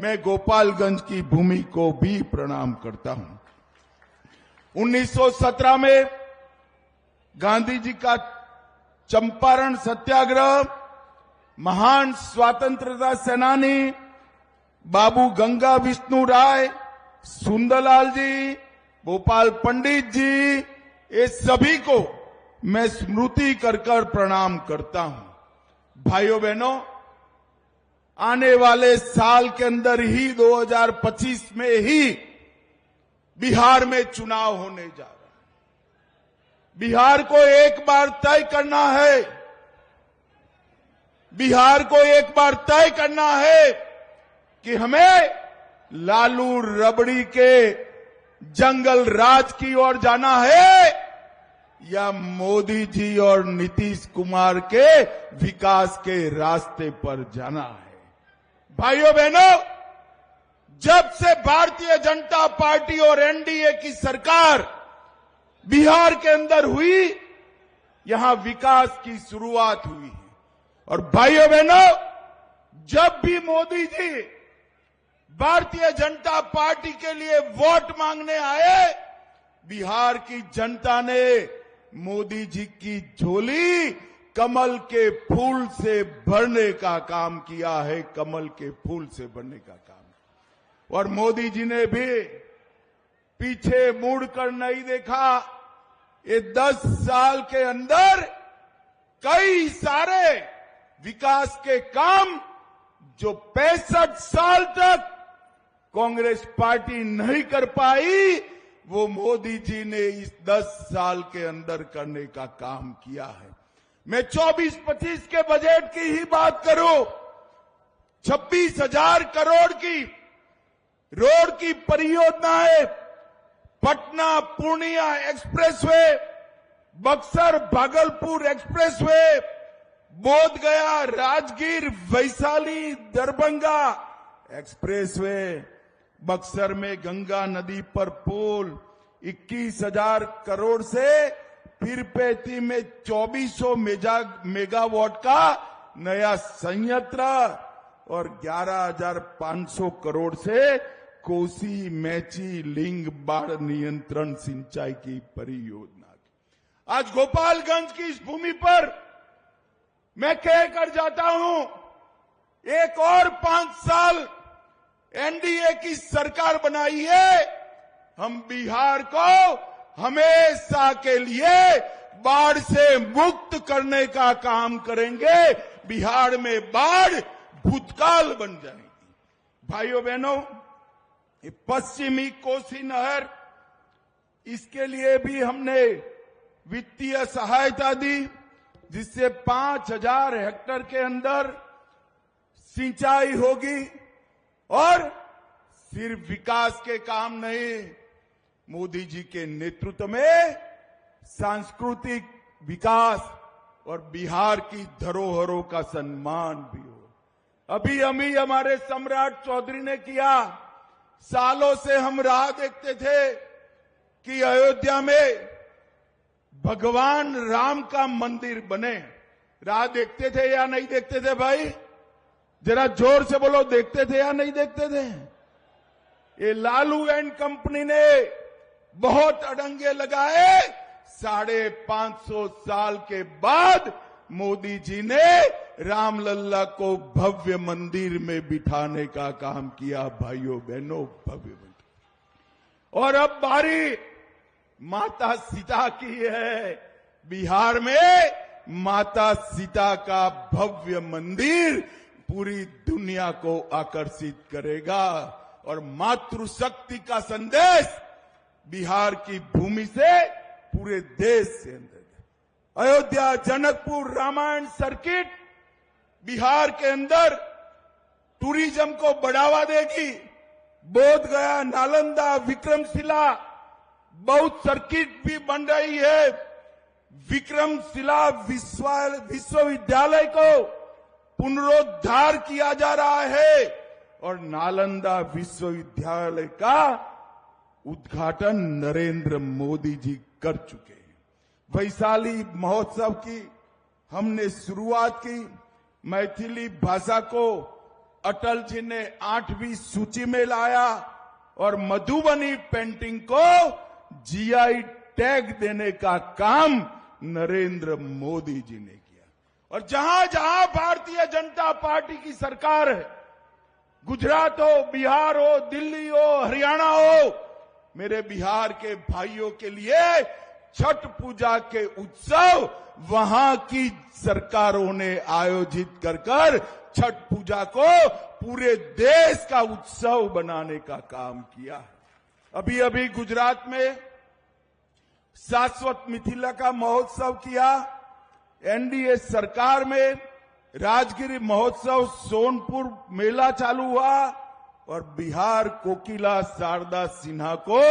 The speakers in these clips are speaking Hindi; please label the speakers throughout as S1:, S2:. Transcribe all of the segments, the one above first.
S1: मैं गोपालगंज की भूमि को भी प्रणाम करता हूं। 1917 में गांधी जी का चंपारण सत्याग्रह, महान स्वतंत्रता सेनानी बाबू गंगा विष्णु राय, सुंदरलाल जी, गोपाल पंडित जी, ये सभी को मैं स्मृति कर प्रणाम करता हूं। भाइयों बहनों, आने वाले साल के अंदर ही 2025 में ही बिहार में चुनाव होने जा रहा है। बिहार को एक बार तय करना है, बिहार को एक बार तय करना है कि हमें लालू रबड़ी के जंगल राज की ओर जाना है या मोदी जी और नीतीश कुमार के विकास के रास्ते पर जाना है। भाइयों बहनों, जब से भारतीय जनता पार्टी और एनडीए की सरकार बिहार के अंदर हुई, यहां विकास की शुरुआत हुई है। और भाइयों बहनों, जब भी मोदी जी भारतीय जनता पार्टी के लिए वोट मांगने आए, बिहार की जनता ने मोदी जी की झोली कमल के फूल से भरने का काम किया है, कमल के फूल से भरने का काम। और मोदी जी ने भी पीछे मुड़कर नहीं देखा। ये 10 साल के अंदर कई सारे विकास के काम जो 65 साल तक कांग्रेस पार्टी नहीं कर पाई, वो मोदी जी ने इस 10 साल के अंदर करने का काम किया है। मैं 24-25 के बजट की ही बात करूं, 26,000 करोड़ की रोड की परियोजनाएं, पटना पूर्णिया एक्सप्रेसवे, बक्सर भागलपुर एक्सप्रेसवे, बोध गया राजगीर वैशाली दरभंगा एक्सप्रेसवे, बक्सर में गंगा नदी पर पुल, 21,000 करोड़ से पीरपेटी में 2400 मेगावाट का नया संयंत्र और 11,500 करोड़ से कोसी मैची लिंग बाढ़ नियंत्रण सिंचाई की परियोजना। आज गोपालगंज की इस भूमि पर मैं कहकर जाता हूं, एक और 5 साल एनडीए की सरकार बनाई है, हम बिहार को हमेशा के लिए बाढ़ से मुक्त करने का काम करेंगे। बिहार में बाढ़ भूतकाल बन जाएगी। भाइयों बहनों, ये पश्चिमी कोसी नहर, इसके लिए भी हमने वित्तीय सहायता दी, जिससे 5,000 हेक्टेयर के अंदर सिंचाई होगी। और सिर्फ विकास के काम नहीं, मोदी जी के नेतृत्व में सांस्कृतिक विकास और बिहार की धरोहरों का सम्मान भी हो। अभी हमारे सम्राट चौधरी ने किया। सालों से हम राह देखते थे कि अयोध्या में भगवान राम का मंदिर बने। राह देखते थे या नहीं देखते थे भाई? जरा जोर से बोलो, देखते थे या नहीं देखते थे? ये लालू एंड कंपनी ने बहुत अड़ंगे लगाए। 550 साल के बाद मोदी जी ने रामलल्ला को भव्य मंदिर में बिठाने का काम किया। भाइयों बहनों, भव्य मंदिर। और अब बारी माता सीता की है। बिहार में माता सीता का भव्य मंदिर पूरी दुनिया को आकर्षित करेगा और मातृशक्ति का संदेश बिहार की भूमि से पूरे देश से अंदर। अयोध्या जनकपुर रामायण सर्किट बिहार के अंदर टूरिज्म को बढ़ावा देगी। बोध गया, नालंदा, विक्रमशिला बहुत सर्किट भी बन रही है। विक्रमशिला विश्वविद्यालय को पुनरुद्धार किया जा रहा है और नालंदा विश्वविद्यालय का उद्घाटन नरेंद्र मोदी जी कर चुके हैं। वैशाली महोत्सव की हमने शुरुआत की। मैथिली भाषा को अटल जी ने 8वीं सूची में लाया और मधुबनी पेंटिंग को जीआई टैग देने का काम नरेंद्र मोदी जी ने किया। और जहां जहां भारतीय जनता पार्टी की सरकार है, गुजरात हो, बिहार हो, दिल्ली हो, हरियाणा हो, मेरे बिहार के भाइयों के लिए छठ पूजा के उत्सव वहां की सरकारों ने आयोजित कर छठ पूजा को पूरे देश का उत्सव बनाने का काम किया। अभी अभी गुजरात में शाश्वत मिथिला का महोत्सव किया। एनडीए सरकार में राजगिरी महोत्सव, सोनपुर मेला चालू हुआ और बिहार कोकिला शारदा सिन्हा को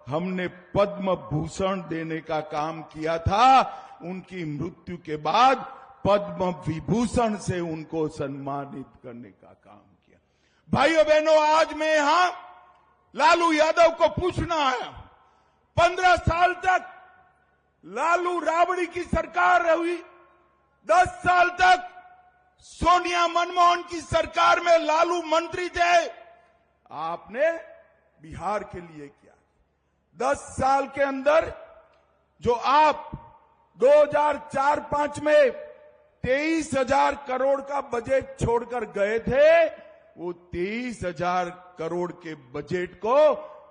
S1: हमने पद्म भूषण देने का काम किया था। उनकी मृत्यु के बाद पद्म विभूषण से उनको सम्मानित करने का काम किया। भाइयों बहनों, आज मैं यहां लालू यादव को पूछना आया हूं, 15 साल तक लालू राबड़ी की सरकार रही, 10 साल तक सोनिया मनमोहन की सरकार में लालू मंत्री थे। आपने बिहार के लिए किया। 10 साल के अंदर जो आप 2004-05 में 23,000 करोड़ का बजट छोड़कर गए थे, वो 23,000 करोड़ के बजट को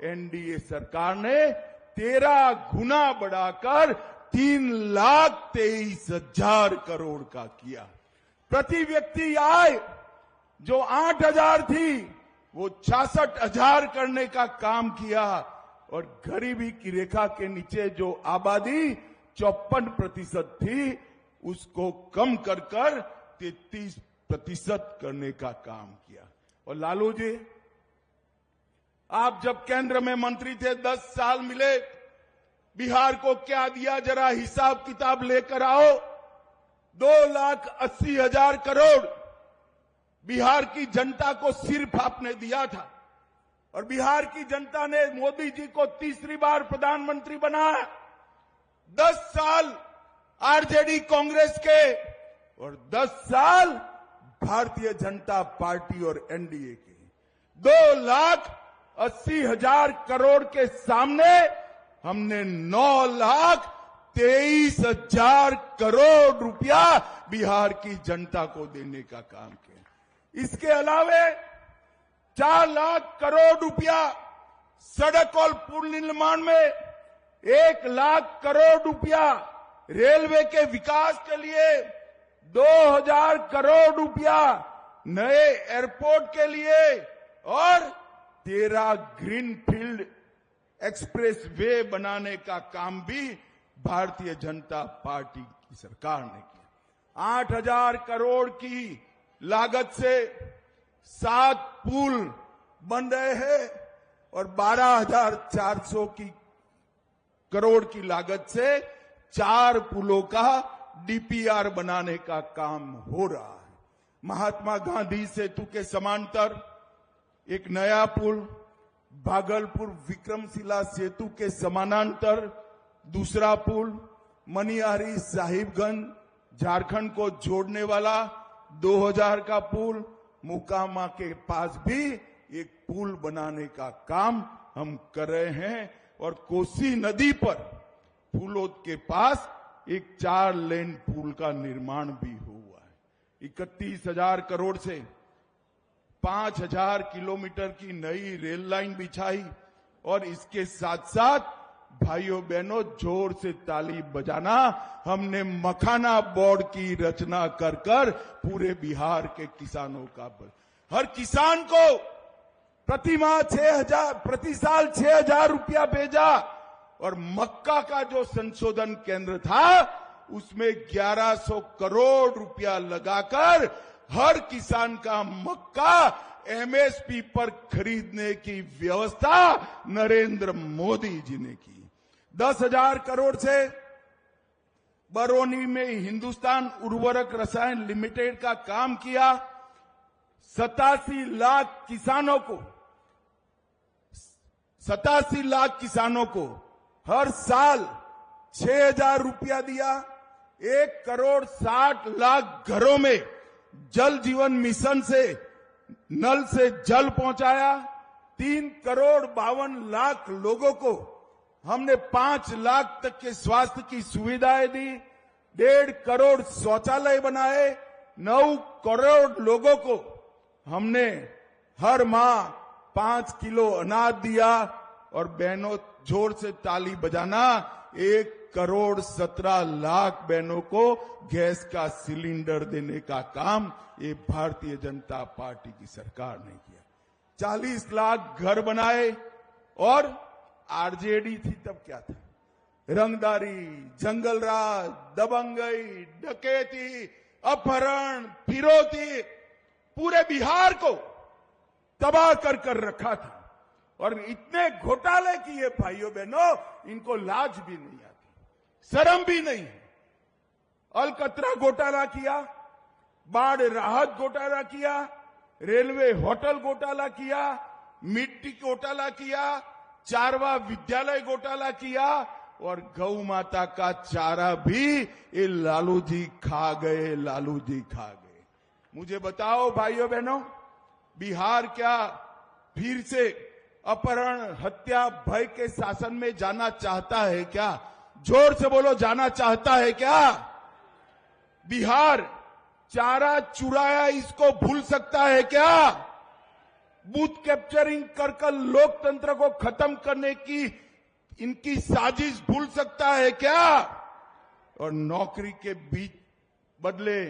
S1: एनडीए सरकार ने 13 गुना बढ़ाकर 3,23,000 करोड़ का किया। प्रति व्यक्ति आय जो 8,000 थी वो 66,000 करने का काम किया और गरीबी की रेखा के नीचे जो आबादी 54% थी उसको कम कर 33% करने का काम किया। और लालू जी, आप जब केंद्र में मंत्री थे, 10 साल मिले, बिहार को क्या दिया जरा हिसाब किताब लेकर आओ। 2,80,000 करोड़ बिहार की जनता को सिर्फ आपने दिया था और बिहार की जनता ने मोदी जी को तीसरी बार प्रधानमंत्री बनाया। 10 साल आरजेडी कांग्रेस के और 10 साल भारतीय जनता पार्टी और एनडीए के। 2,80,000 करोड़ के सामने हमने 9,23,000 करोड़ रुपया बिहार की जनता को देने का काम किया। इसके अलावे 4 लाख करोड़ रुपया सड़क और पुल निर्माण में, 1 लाख करोड़ रुपया रेलवे के विकास के लिए, 2,000 करोड़ रुपया नए एयरपोर्ट के लिए और 13 ग्रीनफील्ड एक्सप्रेस वे बनाने का काम भी भारतीय जनता पार्टी की सरकार ने किया। 8,000 करोड़ की लागत से 7 पुल बन रहे हैं और 12,400 करोड़ की लागत से 4 पुलों का डीपीआर बनाने का काम हो रहा है। महात्मा गांधी सेतु के समांतर एक नया पुल, भागलपुर विक्रमशिला सेतु के समानांतर दूसरा पुल, मनिहारी साहिबगंज झारखंड को जोड़ने वाला 2000 का पुल, मोकामा के पास भी एक पुल बनाने का काम हम कर रहे हैं और कोसी नदी पर फूलोद के पास एक 4 लेन पुल का निर्माण भी हुआ है। 31,000 करोड़ से 5,000 किलोमीटर की नई रेल लाइन बिछाई और इसके साथ साथ भाइयों बहनों जोर से ताली बजाना, हमने मखाना बोर्ड की रचना कर पूरे बिहार के किसानों का हर किसान को प्रति साल 6,000 रुपया भेजा और मक्का का जो संशोधन केंद्र था उसमें 1,100 करोड़ रुपया लगाकर हर किसान का मक्का एमएसपी पर खरीदने की व्यवस्था नरेंद्र मोदी जी ने की। 10,000 करोड़ से बरौनी में हिंदुस्तान उर्वरक रसायन लिमिटेड का काम किया। 87 लाख किसानों को हर साल 6,000 रुपया दिया। 1,60,00,000 घरों में जल जीवन मिशन से नल से जल पहुंचाया, 3,52,00,000 लोगों को हमने 5 लाख तक के स्वास्थ्य की सुविधाएं दी, 1.5 करोड़ शौचालय बनाए, 9 करोड़ लोगों को हमने हर माह 5 किलो अनाज दिया और बहनों जोर से ताली बजाना, 1,17,00,000 बहनों को गैस का सिलेंडर देने का काम ये भारतीय जनता पार्टी की सरकार ने किया। 40 लाख घर बनाए और आरजेडी थी तब क्या था, रंगदारी, जंगलराज, दबंगई, डकैती, अपहरण, फिरौती पूरे बिहार को तबाह कर रखा था। और इतने घोटाले किए भाइयों बहनों, इनको लाज भी नहीं आती, शर्म भी नहीं है। अलकतरा घोटाला किया, बाढ़ राहत घोटाला किया, रेलवे होटल घोटाला किया, मिट्टी घोटाला किया, चारवा विद्यालय घोटाला किया और गौ माता का चारा भी ये लालू जी खा गए, लालू जी खा गए। मुझे बताओ भाइयों बहनों, बिहार क्या फिर से अपहरण, हत्या, भय के शासन में जाना चाहता है क्या? जोर से बोलो, जाना चाहता है क्या? बिहार चारा चुराया इसको भूल सकता है क्या? बूथ कैप्चरिंग कर लोकतंत्र को खत्म करने की इनकी साजिश भूल सकता है क्या? और नौकरी के बीच बदले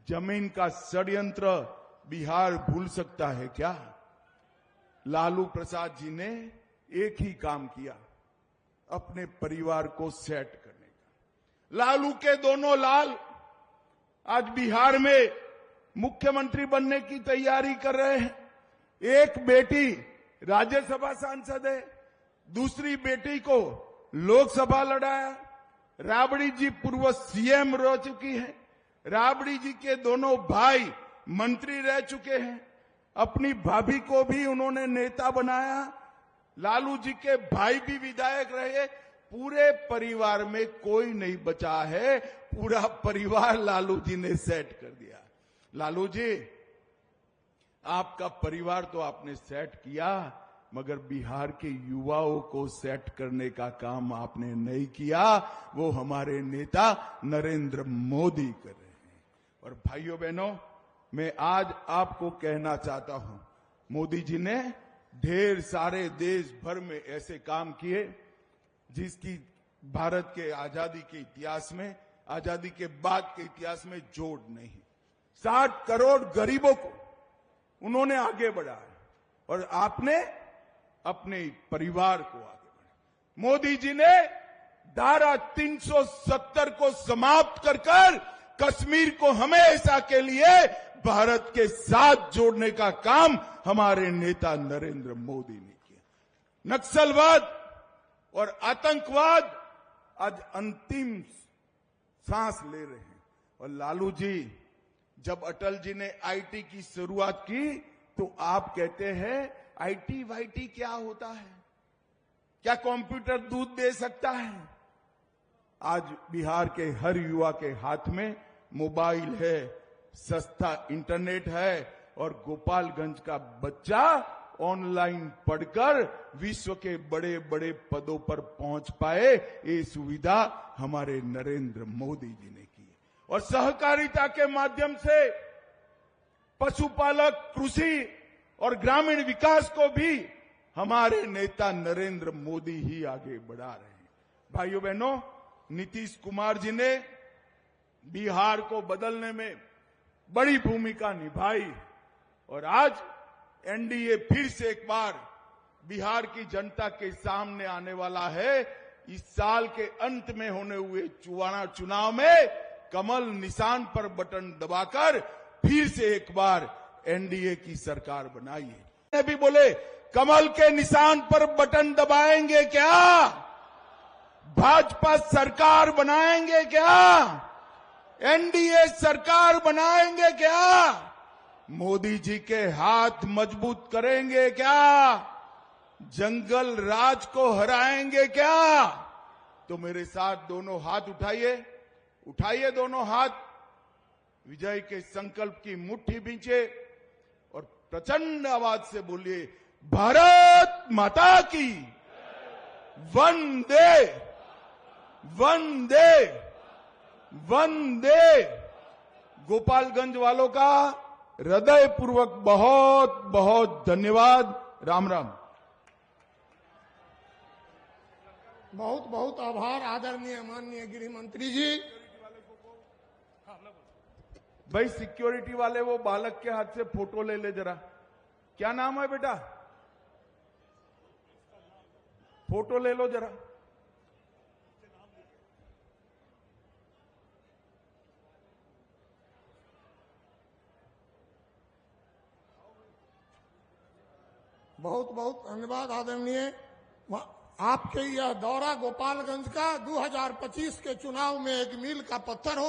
S1: जमीन का षड्यंत्र बिहार भूल सकता है क्या? लालू प्रसाद जी ने एक ही काम किया, अपने परिवार को सेट करने का। लालू के दोनों लाल आज बिहार में मुख्यमंत्री बनने की तैयारी कर रहे हैं। एक बेटी राज्यसभा सांसद है, दूसरी बेटी को लोकसभा लड़ाया। राबड़ी जी पूर्व सीएम रह चुकी है, राबड़ी जी के दोनों भाई मंत्री रह चुके हैं, अपनी भाभी को भी उन्होंने नेता बनाया, लालू जी के भाई भी विधायक रहे। पूरे परिवार में कोई नहीं बचा है, पूरा परिवार लालू जी ने सेट कर दिया। लालू जी, आपका परिवार तो आपने सेट किया, मगर बिहार के युवाओं को सेट करने का काम आपने नहीं किया। वो हमारे नेता नरेंद्र मोदी कर रहे हैं। और भाइयों बहनों, मैं आज आपको कहना चाहता हूं, मोदी जी ने ढेर सारे देश भर में ऐसे काम किए जिसकी भारत के आजादी के इतिहास में, आजादी के बाद के इतिहास में जोड़ नहीं। 60 करोड़ गरीबों को उन्होंने आगे बढ़ाया और आपने अपने परिवार को आगे बढ़ाया। मोदी जी ने धारा 370 को समाप्त कर कश्मीर को हमेशा के लिए भारत के साथ जोड़ने का काम हमारे नेता नरेंद्र मोदी ने किया। नक्सलवाद और आतंकवाद आज अंतिम सांस ले रहे हैं। और लालू जी, जब अटल जी ने आईटी की शुरुआत की तो आप कहते हैं आईटी वाईटी क्या होता है, क्या कंप्यूटर दूध दे सकता है? आज बिहार के हर युवा के हाथ में मोबाइल है, सस्ता इंटरनेट है और गोपालगंज का बच्चा ऑनलाइन पढ़कर विश्व के बड़े बड़े पदों पर पहुंच पाए। ये सुविधा हमारे नरेंद्र मोदी जी ने की। और सहकारिता के माध्यम से पशुपालक, कृषि और ग्रामीण विकास को भी हमारे नेता नरेंद्र मोदी ही आगे बढ़ा रहे हैं। भाइयों बहनों, नीतीश कुमार जी ने बिहार को बदलने में बड़ी भूमिका निभाई और आज एनडीए फिर से एक बार बिहार की जनता के सामने आने वाला है। इस साल के अंत में होने हुए चुनाव में कमल निशान पर बटन दबाकर फिर से एक बार एनडीए की सरकार बनाइए। भी बोले कमल के निशान पर बटन दबाएंगे क्या? भाजपा सरकार बनाएंगे क्या? एनडीए सरकार बनाएंगे क्या? मोदी जी के हाथ मजबूत करेंगे क्या? जंगल राज को हराएंगे क्या? तो मेरे साथ दोनों हाथ उठाइए, उठाइए दोनों हाथ, विजय के संकल्प की मुट्ठी भींचे और प्रचंड आवाज से बोलिए, भारत माता की, वंदे वंदे वंदे। गोपालगंज वालों का हृदयपूर्वक बहुत बहुत धन्यवाद। राम राम।
S2: बहुत बहुत आभार आदरणीय माननीय गृह मंत्री जी।
S1: भाई सिक्योरिटी वाले वो बालक के हाथ से फोटो ले ले जरा। क्या नाम है बेटा? फोटो ले लो जरा।
S2: बहुत बहुत धन्यवाद आदरणीय। आपके यह दौरा गोपालगंज का 2025 के चुनाव में एक मील का पत्थर हो